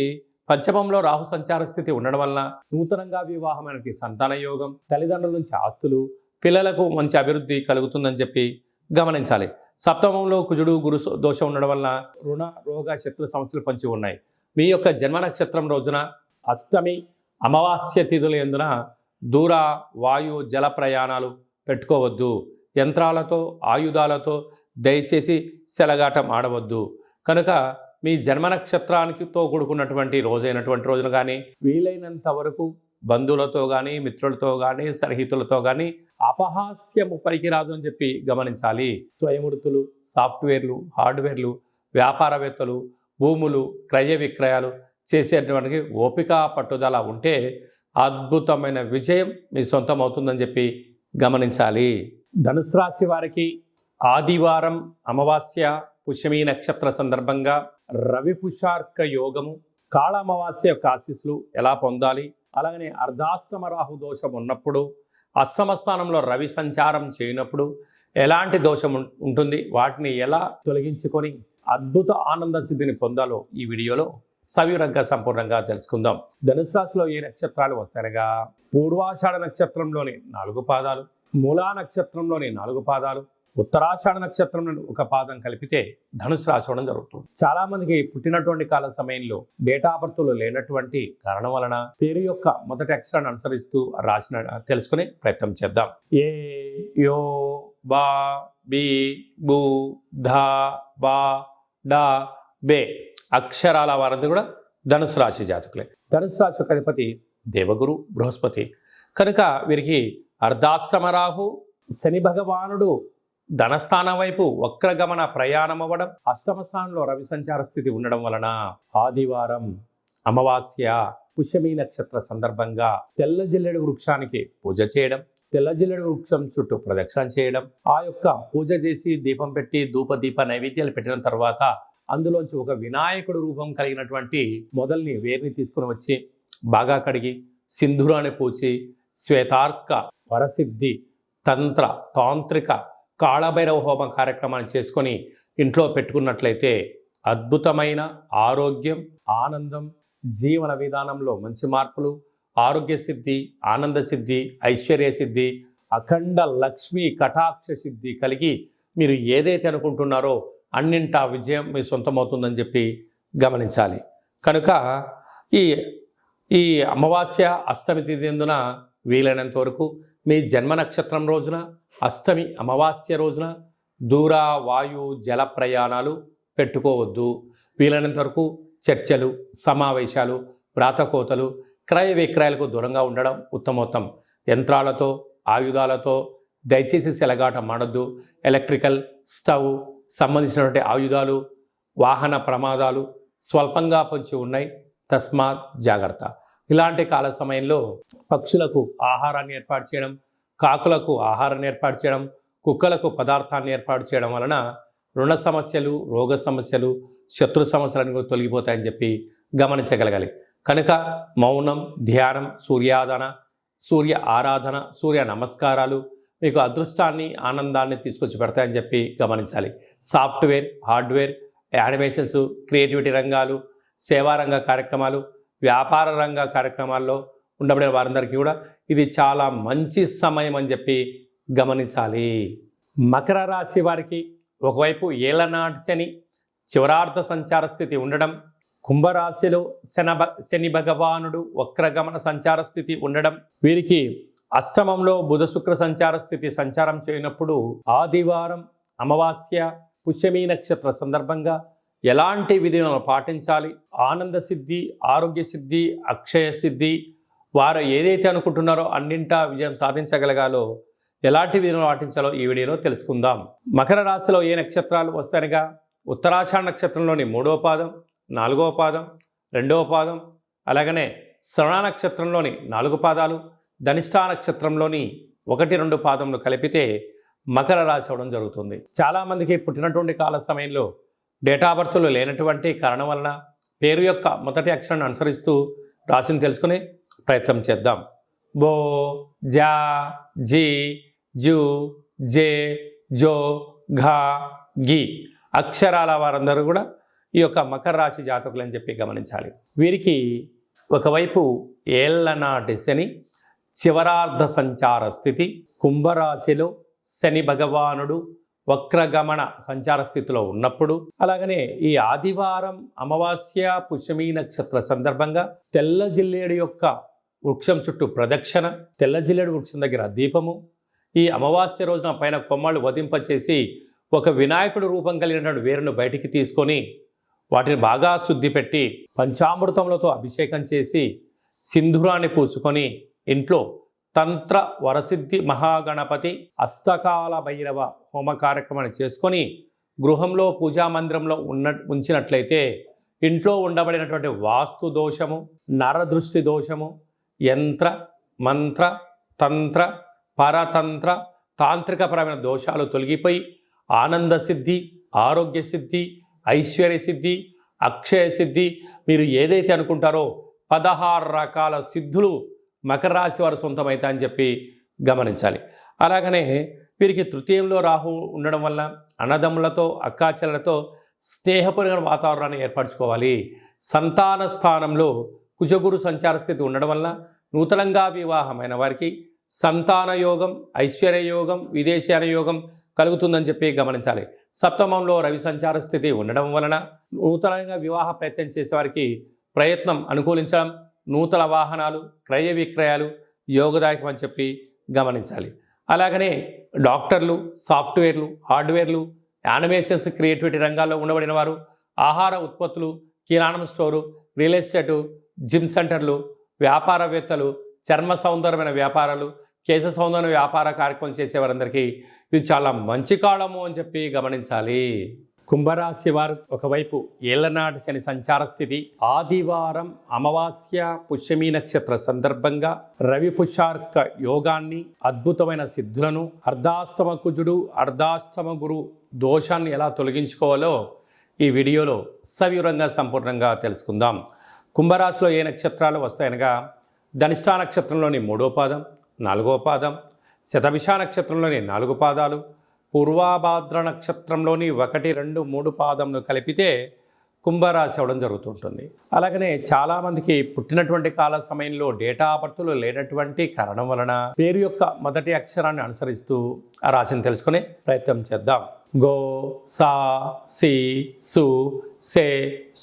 పంచమంలో రాహు సంచార స్థితి ఉండడం వలన నూతనంగా వివాహమైన సంతాన యోగం, తల్లిదండ్రుల నుంచి ఆస్తులు, పిల్లలకు మంచి అభివృద్ధి కలుగుతుందని చెప్పి గమనించాలి. సప్తమంలో కుజుడు గురు దోషం ఉండడం వలన రుణ, రోగ, శత్రు సమస్యలు పొంచి ఉన్నాయి. మీ యొక్క జన్మ నక్షత్రం రోజున అష్టమి అమావాస్య తిథుల యందున దూర, వాయు, జల ప్రయాణాలు పెట్టుకోవద్దు. యంత్రాలతో, ఆయుధాలతో దయచేసి సెలగాటం ఆడవద్దు. కనుక మీ జన్మ నక్షత్రానికితో కూడుకున్నటువంటి రోజైనటువంటి రోజున కానీ వీలైనంత వరకు బంధువులతో కానీ, మిత్రులతో కానీ, సన్నిహితులతో కానీ అపహాస్యము పనికిరాదు అని చెప్పి గమనించాలి. స్వయంవృత్తులు, సాఫ్ట్వేర్లు, హార్డ్వేర్లు, వ్యాపారవేత్తలు, భూములు, క్రయ విక్రయాలు చేసేటువంటి ఓపిక, పట్టుదల ఉంటే అద్భుతమైన విజయం మీ సొంతం అవుతుందని చెప్పి గమనించాలి. ధనుసు రాశి వారికి ఆదివారం అమావాస్య పుష్యమీ నక్షత్ర సందర్భంగా రవి పుషార్క యోగము, కాళ అమావాస్య యొక్క ఆశీస్సులు ఎలా పొందాలి, అలాగనే అర్ధాష్టమ రాహు దోషం ఉన్నప్పుడు, అష్టమ స్థానంలో రవి సంచారం చేయనప్పుడు ఎలాంటి దోషం ఉంటుంది, వాటిని ఎలా తొలగించుకొని అద్భుత ఆనంద సిద్ధిని పొందాలో ఈ వీడియోలో సవివరంగా సంపూర్ణంగా తెలుసుకుందాం. ధనుసు రాశిలో ఏ నక్షత్రాలు వస్తాయనగా పూర్వాషాఢ నక్షత్రంలోని 4 పాదాలు, మూలా నక్షత్రంలోని 4 పాదాలు, ఉత్తరాషాఢ నక్షత్రంలోని 1 పాదం కలిపితే ధనుసు రాశి అవడం జరుగుతుంది. చాలా మందికి పుట్టినటువంటి కాల సమయంలో డేటా బర్త్లు లేనటువంటి కారణం వలన పేరు యొక్క మొదటి అక్షరాన్ని అనుసరిస్తూ రాసిన తెలుసుకునే ప్రయత్నం చేద్దాం. ఏ, యో, బా, బి, బు, ధా, బా, డా, బే అక్షరాల వారందరూ కూడా ధనుసు రాశి జాతకులే. ధనుసు రాశి యొక్క అధిపతి దేవగురు బృహస్పతి కనుక వీరికి అర్ధాష్టమ రాహు, శని భగవానుడు ధనస్థానం వైపు వక్రగమన ప్రయాణం అవ్వడం, అష్టమ స్థానంలో రవి సంచార స్థితి ఉండడం వలన ఆదివారం అమావాస్య పుష్యమి నక్షత్ర సందర్భంగా తెల్ల జిల్లెడు వృక్షానికి పూజ చేయడం, తెల్ల జిల్లెడు వృక్షం చుట్టూ ప్రదక్షిణ చేయడం, ఆ యొక్క పూజ చేసి దీపం పెట్టి ధూపదీప నైవేద్యాలు పెట్టిన తర్వాత అందులోంచి ఒక వినాయకుడు రూపం కలిగినటువంటి మొదల్ని వేరుని తీసుకుని వచ్చి బాగా కడిగి సింధూరాన్ని పూచి శ్వేతార్క వరసిద్ధి తంత్ర తాంత్రిక కాళభైరవ హోమ కార్యక్రమాన్ని చేసుకొని ఇంట్లో పెట్టుకున్నట్లయితే అద్భుతమైన ఆరోగ్యం, ఆనందం, జీవన విధానంలో మంచి మార్పులు, ఆరోగ్య సిద్ధి, ఆనంద సిద్ధి, ఐశ్వర్య సిద్ధి, అఖండ లక్ష్మీ కటాక్ష సిద్ధి కలిగి మీరు ఏదైతే అనుకుంటున్నారో అన్నింటా విజయం మీ సొంతమవుతుందని చెప్పి గమనించాలి. కనుక ఈ అమావాస్య అష్టమి తిథిందున వీలైనంత వరకు మీ జన్మ నక్షత్రం రోజున అష్టమి అమావాస్య రోజున దూర వాయు జల ప్రయాణాలు పెట్టుకోవద్దు. వీలైనంత వరకు చర్చలు, సమావేశాలు, వ్రాతకోతలు, క్రయ విక్రయాలకు దూరంగా ఉండడం ఉత్తమోత్తం. యంత్రాలతో, ఆయుధాలతో దయచేసి సెలగాట మాడద్దు. ఎలక్ట్రికల్, స్టవ్ సంబంధించినటువంటి ఆయుధాలు, వాహన ప్రమాదాలు స్వల్పంగా పొంచి ఉన్నాయి. తస్మాత్ జాగ్రత్త. ఇలాంటి కాల సమయంలో పక్షులకు ఆహారాన్ని ఏర్పాటు చేయడం, కాకులకు ఆహారాన్ని ఏర్పాటు చేయడం, కుక్కలకు పదార్థాన్ని ఏర్పాటు చేయడం వలన రుణ సమస్యలు, రోగ సమస్యలు, శత్రు సమస్యలను తొలగిపోతాయని చెప్పి గమనించగలగాలి. కనుక మౌనం, ధ్యానం, సూర్యారాధన, సూర్య ఆరాధన, సూర్య నమస్కారాలు మీకు అదృష్టాన్ని, ఆనందాన్ని తీసుకొచ్చి పెడతాయని చెప్పి గమనించాలి. సాఫ్ట్వేర్, హార్డ్వేర్, యానిమేషన్స్, క్రియేటివిటీ రంగాలు, సేవారంగ కార్యక్రమాలు, వ్యాపార రంగ కార్యక్రమాల్లో ఉండబడిన వారందరికీ కూడా ఇది చాలా మంచి సమయం అని చెప్పి గమనించాలి. మకర రాశి వారికి ఒకవైపు ఏళ్ళనాటి శని చివరార్థ సంచార స్థితి ఉండడం, కుంభరాశిలో శని భగవానుడు వక్రగమన సంచార స్థితి ఉండడం, వీరికి అష్టమంలో బుధ శుక్ర సంచార స్థితి సంచారం చేయనప్పుడు ఆదివారం అమావాస్య పుష్యమి నక్షత్ర సందర్భంగా ఎలాంటి విధులను పాటించాలి, ఆనంద సిద్ధి, ఆరోగ్య సిద్ధి, అక్షయ సిద్ధి, వారు ఏదైతే అనుకుంటున్నారో అన్నింటా విజయం సాధించగలగాలో ఎలాంటి విధులను పాటించాలో ఈ వీడియోలో తెలుసుకుందాం. మకర రాశిలో ఏ నక్షత్రాలు వస్తాయనగా ఉత్తరాషాఢ నక్షత్రంలోని 3వ పాదం, 4వ పాదం, 2వ పాదం, అలాగనే శ్రవణ నక్షత్రంలోని 4 పాదాలు, ధనిష్ఠా నక్షత్రంలోని 1, 2 పాదములు కలిపితే మకర రాశి అవడం జరుగుతుంది. చాలామందికి పుట్టినటువంటి కాల సమయంలో డేటా బర్త్లు లేనటువంటి కారణం వలన పేరు యొక్క మొదటి అక్షరాన్ని అనుసరిస్తూ రాశిని తెలుసుకునే ప్రయత్నం చేద్దాం. బో, జా, జీ, జూ, జే, జో, ఘా, గి అక్షరాల వారందరూ కూడా ఈ యొక్క మకర రాశి జాతకులు అని చెప్పి గమనించాలి. వీరికి ఒకవైపు ఏళ్ళనాటి శని చివరార్ధ సంచార స్థితి, కుంభరాశిలో శని భగవానుడు వక్రగమన సంచార స్థితిలో ఉన్నప్పుడు, అలాగనే ఈ ఆదివారం అమావాస్య పుష్యమి నక్షత్ర సందర్భంగా తెల్ల జిల్లేడు యొక్క వృక్షం చుట్టూ ప్రదక్షిణ, తెల్ల జిల్లేడు వృక్షం దగ్గర దీపము, ఈ అమావాస్య రోజున పైన కొమ్మలు వధింపచేసి ఒక వినాయకుడు రూపం కలిగినటువంటి వేరును బయటికి తీసుకొని వాటిని బాగా శుద్ధి పెట్టి పంచామృతములతో అభిషేకం చేసి సింధూరాన్ని పూసుకొని ఇంట్లో తంత్ర వరసిద్ధి మహాగణపతి అష్టకాల భైరవ హోమ కార్యక్రమాన్ని చేసుకొని గృహంలో పూజా మందిరంలో ఉంచినట్లయితే ఇంట్లో ఉండబడినటువంటి వాస్తు దోషము, నరదృష్టి దోషము, యంత్ర మంత్ర తంత్ర పరతంత్ర తాంత్రికపరమైన దోషాలు తొలగిపోయి ఆనంద సిద్ధి, ఆరోగ్య సిద్ధి, ఐశ్వర్య సిద్ధి, అక్షయ సిద్ధి, మీరు ఏదైతే అనుకుంటారో 16 రకాల సిద్ధులు మకర రాశి వారు సొంతమవుతా అని చెప్పి గమనించాలి. అలాగనే వీరికి తృతీయంలో రాహు ఉండడం వల్ల అన్నదమ్ములతో అక్కాచెల్లెలతో స్నేహపూర్వక వాతావరణాన్ని ఏర్పరచుకోవాలి. సంతాన స్థానంలో కుజగురు సంచార స్థితి ఉండడం వల్ల నూతనంగా వివాహమైన వారికి సంతాన యోగం, ఐశ్వర్య యోగం, విదేశీయాన యోగం కలుగుతుందని చెప్పి గమనించాలి. సప్తమంలో రవి సంచార స్థితి ఉండడం వలన నూతనంగా వివాహ ప్రయత్నం చేసేవారికి ప్రయత్నం అనుకూలించడం, నూతన వాహనాలు, క్రయ విక్రయాలు యోగదాయకం అని చెప్పి గమనించాలి. అలాగనే డాక్టర్లు, సాఫ్ట్వేర్లు, హార్డ్వేర్లు, యానిమేషన్స్, క్రియేటివిటీ రంగాల్లో ఉండబడిన వారు, ఆహార ఉత్పత్తులు, కిరాణం స్టోరు, రియల్ ఎస్టేటు, జిమ్ సెంటర్లు, వ్యాపారవేత్తలు, చర్మ సౌందర్యమైన వ్యాపారాలు, కేశ సౌందర్య వ్యాపార కార్యక్రమం చేసేవారందరికీ ఇది చాలా మంచి కాలము అని చెప్పి గమనించాలి. కుంభరాశి వారు ఒకవైపు ఏళ్లనాటి శని సంచార స్థితి, ఆదివారం అమావాస్య పుష్యమీ నక్షత్ర సందర్భంగా రవి పుషార్క యోగాన్ని, అద్భుతమైన సిద్ధులను, అర్ధాష్టమ కుజుడు అర్ధాష్టమ గురు దోషాన్ని ఎలా తొలగించుకోవాలో ఈ వీడియోలో సవివరంగా సంపూర్ణంగా తెలుసుకుందాం. కుంభరాశిలో ఏ నక్షత్రాలు వస్తాయనగా ధనిష్టా నక్షత్రంలోని 3వ పాదం, 4వ పాదం, శతభిష నక్షత్రంలోని 4 పాదాలు, పూర్వాభాద్ర నక్షత్రంలోని 1, 2, 3 పాదంను కలిపితే కుంభరాశి అవ్వడం జరుగుతుంటుంది. అలాగనే చాలామందికి పుట్టినటువంటి కాల సమయంలో డేటా బర్త్లు లేనటువంటి కారణం వలన పేరు యొక్క మొదటి అక్షరాన్ని అనుసరిస్తూ ఆ రాశిని తెలుసుకునే ప్రయత్నం చేద్దాం. గో, సా, సి, సు, సే,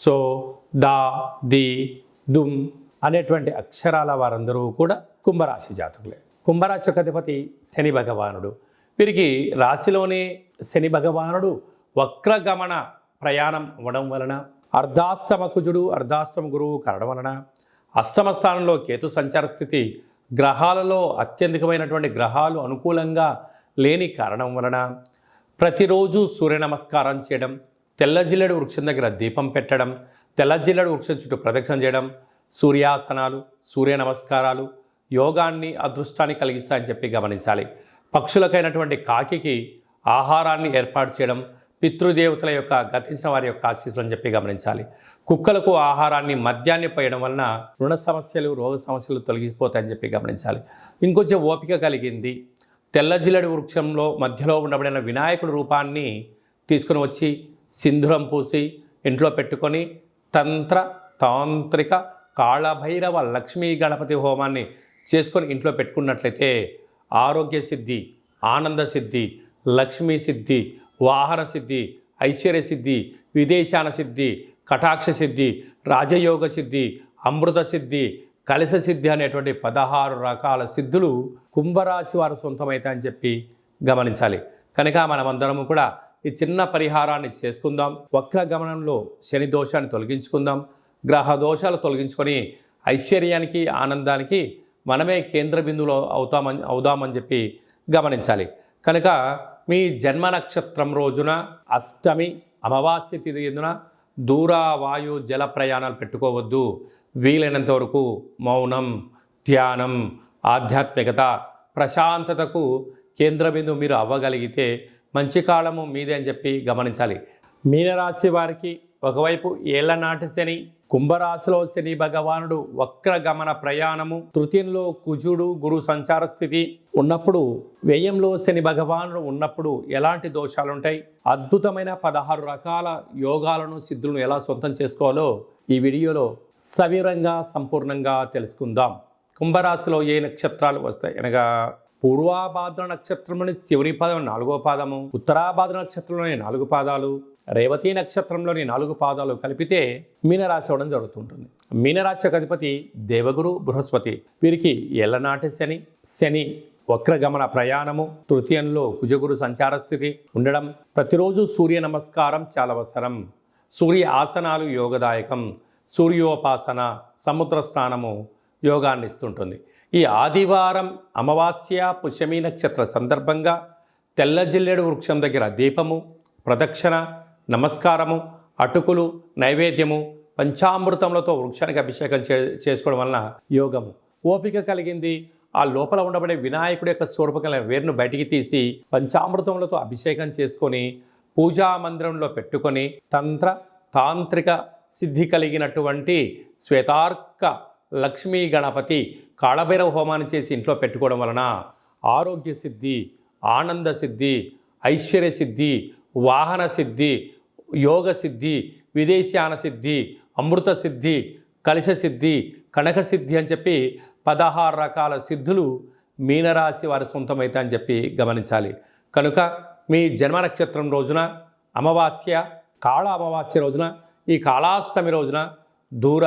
సో, దా, ది, దుమ్ అనేటువంటి అక్షరాల వారందరూ కూడా కుంభరాశి జాతకులే. కుంభరాశి యొక్క అధిపతి శని భగవానుడు. వీరికి రాశిలోనే శని భగవానుడు వక్రగమన ప్రయాణం అవ్వడం వలన, అర్ధాష్టమ కుజుడు అర్ధాష్టమ గురువు కావడం వలన, అష్టమ స్థానంలో కేతు సంచార స్థితి, గ్రహాలలో అత్యధికమైనటువంటి గ్రహాలు అనుకూలంగా లేని కారణం వలన ప్రతిరోజు సూర్య నమస్కారం చేయడం, తెల్ల జిల్లెడు వృక్షం దగ్గర దీపం పెట్టడం, తెల్ల జిల్లెడు వృక్షం చుట్టూ ప్రదక్షిణ చేయడం, సూర్యాసనాలు, సూర్య నమస్కారాలు యోగాన్ని, అదృష్టాన్ని కలిగిస్తాయని చెప్పి గమనించాలి. పక్షులకైనటువంటి కాకికి ఆహారాన్ని ఏర్పాటు చేయడం, పితృదేవతల యొక్క గతించిన వారి యొక్క ఆశీస్సులు అని చెప్పి గమనించాలి. కుక్కలకు ఆహారాన్ని, మద్యాన్ని పోయడం వలన రుణ సమస్యలు, రోగ సమస్యలు తొలగిపోతాయని చెప్పి గమనించాలి. ఇంకొంచెం ఓపిక కలిగింది, తెల్ల జిల్లెడు వృక్షంలో మధ్యలో ఉండబడిన వినాయకుడి రూపాన్ని తీసుకుని వచ్చి సింధూరం పూసి ఇంట్లో పెట్టుకొని తాంత్రిక కాళభైరవ లక్ష్మీ గణపతి హోమాన్ని చేసుకొని ఇంట్లో పెట్టుకున్నట్లయితే ఆరోగ్య సిద్ధి, ఆనంద సిద్ధి, లక్ష్మీ సిద్ధి, వాహన సిద్ధి, ఐశ్వర్య సిద్ధి, విదేశాన సిద్ధి, కటాక్ష సిద్ధి, రాజయోగ సిద్ధి, అమృత సిద్ధి, కలశ సిద్ధి అనేటువంటి 16 రకాల సిద్ధులు కుంభరాశి వారు సొంతమవుతాయని చెప్పి గమనించాలి. కనుక మనమందరము కూడా ఈ చిన్న పరిహారాన్ని చేసుకుందాం. వక్ర గమనంలో శని దోషాన్ని తొలగించుకుందాం. గ్రహ దోషాలు తొలగించుకొని ఐశ్వర్యానికి, ఆనందానికి మనమే కేంద్ర బిందువులో అవుదామని చెప్పి గమనించాలి. కనుక మీ జన్మ నక్షత్రం రోజున అష్టమి అమావాస్య తిథి ఎందున దూర వాయు జల ప్రయాణాలు పెట్టుకోవద్దు. వీలైనంత వరకు మౌనం, ధ్యానం, ఆధ్యాత్మికత, ప్రశాంతతకు కేంద్ర బిందువు మీరు అవ్వగలిగితే మంచి కాలము మీదే అని చెప్పి గమనించాలి. మీనరాశి వారికి ఒకవైపు ఏళ్లనాటి శని, కుంభరాశిలో శని భగవానుడు వక్రగమన ప్రయాణము, తృతీయంలో కుజుడు గురు సంచార స్థితి ఉన్నప్పుడు, వ్యయంలో శని భగవానుడు ఉన్నప్పుడు ఎలాంటి దోషాలు ఉంటాయి, అద్భుతమైన 16 రకాల యోగాలను, సిద్ధులను ఎలా సొంతం చేసుకోవాలో ఈ వీడియోలో సవివరంగా సంపూర్ణంగా తెలుసుకుందాం. కుంభరాశిలో ఏ నక్షత్రాలు వస్తాయి అనగా పూర్వాభాద్ర నక్షత్రంలోని చివరి పాదం 4వ పాదము, ఉత్తరాభాద్ర నక్షత్రంలోని 4 పాదాలు, రేవతి నక్షత్రంలోని 4 పాదాలు కలిపితే మీనరాశి అవ్వడం జరుగుతుంటుంది. మీనరాశి యొక్క అధిపతి దేవగురు బృహస్పతి. వీరికి ఏళ్లనాటి శని వక్రగమన ప్రయాణము, తృతీయంలో కుజగురు సంచార స్థితి ఉండడం, ప్రతిరోజు సూర్య నమస్కారం చాలా అవసరం. సూర్య ఆసనాలు యోగదాయకం. సూర్యోపాసన, సముద్ర స్నానము యోగాన్ని ఇస్తుంటుంది. ఈ ఆదివారం అమావాస్య పుష్యమీ నక్షత్ర సందర్భంగా తెల్ల జిల్లెడు వృక్షం దగ్గర దీపము, ప్రదక్షిణ, నమస్కారము, అటుకులు, నైవేద్యము, పంచామృతములతో వృక్షానికి అభిషేకం చేసుకోవడం వలన యోగము. ఓపిక కలిగింది, ఆ లోపల ఉండబడే వినాయకుడి యొక్క స్వరూపకల వేరును బయటికి తీసి పంచామృతములతో అభిషేకం చేసుకొని పూజా మందిరంలో పెట్టుకొని తాంత్రిక సిద్ధి కలిగినటువంటి శ్వేతార్క లక్ష్మీ గణపతి కాళభైరవ హోమాన్ని చేసి ఇంట్లో పెట్టుకోవడం వలన ఆరోగ్య సిద్ధి, ఆనంద సిద్ధి, ఐశ్వర్య సిద్ధి, వాహన సిద్ధి, యోగ సిద్ధి, విదేశాన సిద్ధి, అమృత సిద్ధి, కలశ సిద్ధి, కనక సిద్ధి అని చెప్పి 16 రకాల సిద్ధులు మీనరాశి వారి సొంతమైతే అని చెప్పి గమనించాలి. కనుక మీ జన్మ నక్షత్రం రోజున అమావాస్య, కాళ అమావాస్య రోజున, ఈ కాళాష్టమి రోజున దూర,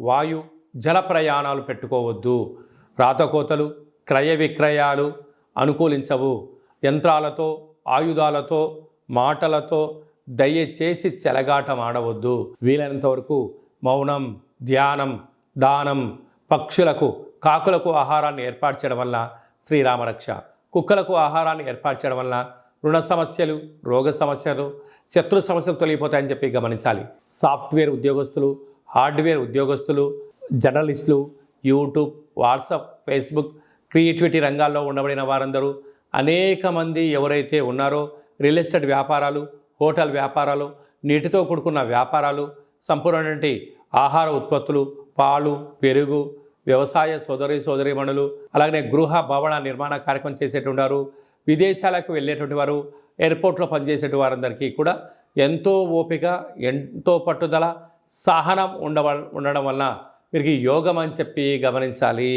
వాయు, జల ప్రయాణాలు పెట్టుకోవద్దు. రాతకోతలు, క్రయ విక్రయాలు అనుకూలించవు. యంత్రాలతో, ఆయుధాలతో, మాటలతో దయచేసి చెలగాటం ఆడవద్దు. వీలైనంత వరకు మౌనం, ధ్యానం, దానం, పక్షులకు, కాకులకు ఆహారాన్ని ఏర్పాటు చేయడం వల్ల శ్రీరామరక్ష, కుక్కలకు ఆహారాన్ని ఏర్పాటు చేయడం వల్ల రుణ సమస్యలు, రోగ సమస్యలు, శత్రు సమస్యలు తొలగిపోతాయని చెప్పి గమనించాలి. సాఫ్ట్వేర్ ఉద్యోగస్తులు, హార్డ్వేర్ ఉద్యోగస్తులు, జర్నలిస్టులు, యూట్యూబ్, వాట్సాప్, ఫేస్బుక్, క్రియేటివిటీ రంగాల్లో ఉండబడిన వారందరూ అనేక మంది ఎవరైతే ఉన్నారో రియల్ ఎస్టేట్ వ్యాపారాలు, హోటల్ వ్యాపారాలు, నీటితో కూడుకున్న వ్యాపారాలు, సంపూర్ణమైన ఆహార ఉత్పత్తులు, పాలు, పెరుగు, వ్యవసాయ సోదరీమణులు, అలాగనే గృహ భవన నిర్మాణ కార్యక్రమం చేసేటువంటి విదేశాలకు వెళ్ళేటువంటి వారు, ఎయిర్పోర్ట్లో పనిచేసేటువంటి వారందరికీ కూడా ఎంతో ఓపిక, ఎంతో పట్టుదల, సహనం ఉండడం వలన వీరికి యోగం అని చెప్పి గమనించాలి.